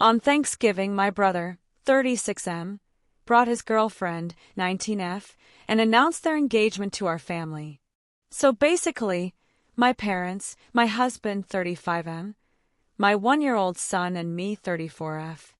On Thanksgiving, my brother, 36M, brought his girlfriend, 19F, and announced their engagement to our family. So basically, my parents, my husband, 35M, my 1-year-old son, and me, 34F.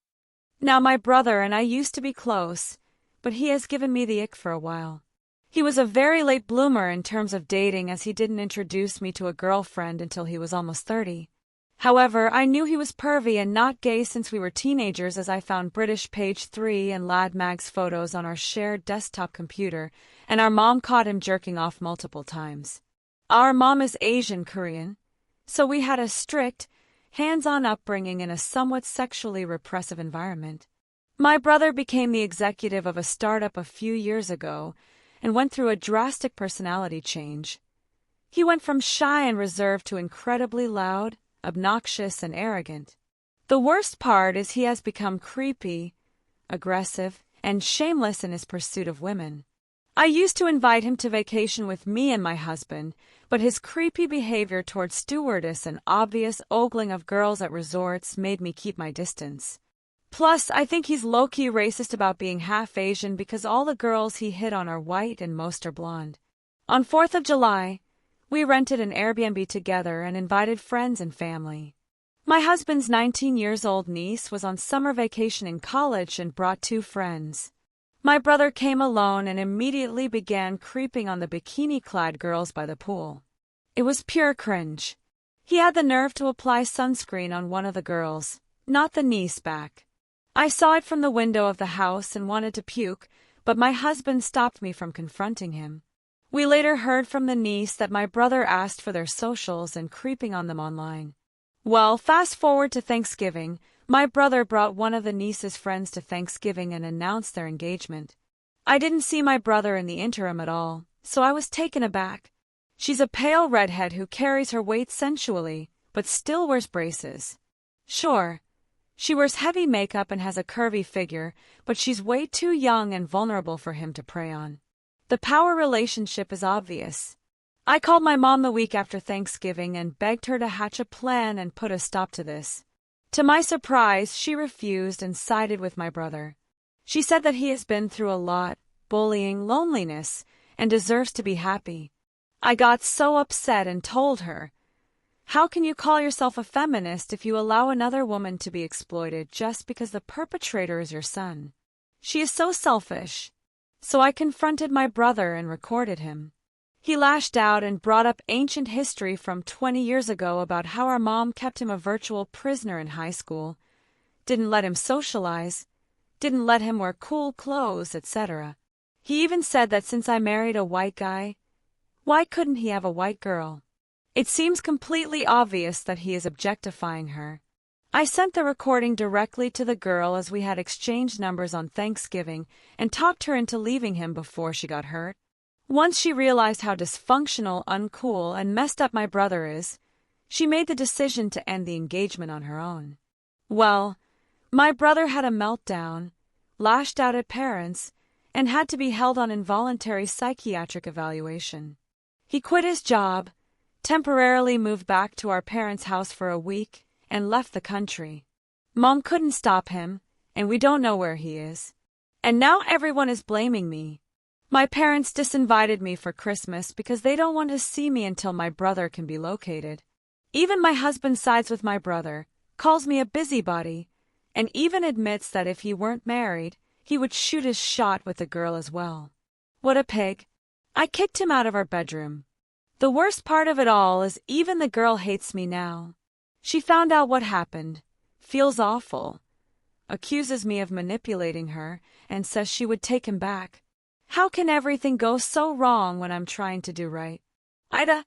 Now, my brother and I used to be close, but he has given me the ick for a while. He was a very late bloomer in terms of dating, as he didn't introduce me to a girlfriend until he was almost 30. However, I knew he was pervy and not gay since we were teenagers, as I found British Page 3 and Lad Mag's photos on our shared desktop computer, and our mom caught him jerking off multiple times. Our mom is Asian Korean, so we had a strict, hands-on upbringing in a somewhat sexually repressive environment. My brother became the executive of a startup a few years ago and went through a drastic personality change. He went from shy and reserved to incredibly loud, obnoxious, and arrogant. The worst part is he has become creepy, aggressive, and shameless in his pursuit of women. I used to invite him to vacation with me and my husband, but his creepy behavior towards stewardess and obvious ogling of girls at resorts made me keep my distance. Plus, I think he's low-key racist about being half Asian because all the girls he hit on are white and most are blonde. On 4th of July, we rented an Airbnb together and invited friends and family. My husband's 19-year-old niece was on summer vacation in college and brought 2 friends. My brother came alone and immediately began creeping on the bikini-clad girls by the pool. It was pure cringe. He had the nerve to apply sunscreen on one of the girls, not the niece back. I saw it from the window of the house and wanted to puke, but my husband stopped me from confronting him. We later heard from the niece that my brother asked for their socials and creeping on them online. Well, fast forward to Thanksgiving. My brother brought one of the niece's friends to Thanksgiving and announced their engagement. I didn't see my brother in the interim at all, so I was taken aback. She's a pale redhead who carries her weight sensually, but still wears braces. Sure, she wears heavy makeup and has a curvy figure, but she's way too young and vulnerable for him to prey on. The power relationship is obvious. I called my mom the week after Thanksgiving and begged her to hatch a plan and put a stop to this. To my surprise, she refused and sided with my brother. She said that he has been through a lot, bullying, loneliness, and deserves to be happy. I got so upset and told her, "How can you call yourself a feminist if you allow another woman to be exploited just because the perpetrator is your son? She is so selfish." So I confronted my brother and recorded him. He lashed out and brought up ancient history from 20 years ago about how our mom kept him a virtual prisoner in high school, didn't let him socialize, didn't let him wear cool clothes, etc. He even said that since I married a white guy, why couldn't he have a white girl? It seems completely obvious that he is objectifying her. I sent the recording directly to the girl as we had exchanged numbers on Thanksgiving and talked her into leaving him before she got hurt. Once she realized how dysfunctional, uncool, and messed up my brother is, she made the decision to end the engagement on her own. Well, my brother had a meltdown, lashed out at parents, and had to be held on involuntary psychiatric evaluation. He quit his job, temporarily moved back to our parents' house for a week, and left the country. Mom couldn't stop him, and we don't know where he is. And now everyone is blaming me. My parents disinvited me for Christmas because they don't want to see me until my brother can be located. Even my husband sides with my brother, calls me a busybody, and even admits that if he weren't married, he would shoot his shot with the girl as well. What a pig. I kicked him out of our bedroom. The worst part of it all is even the girl hates me now. She found out what happened, feels awful, accuses me of manipulating her, and says she would take him back. How can everything go so wrong when I'm trying to do right? Ida,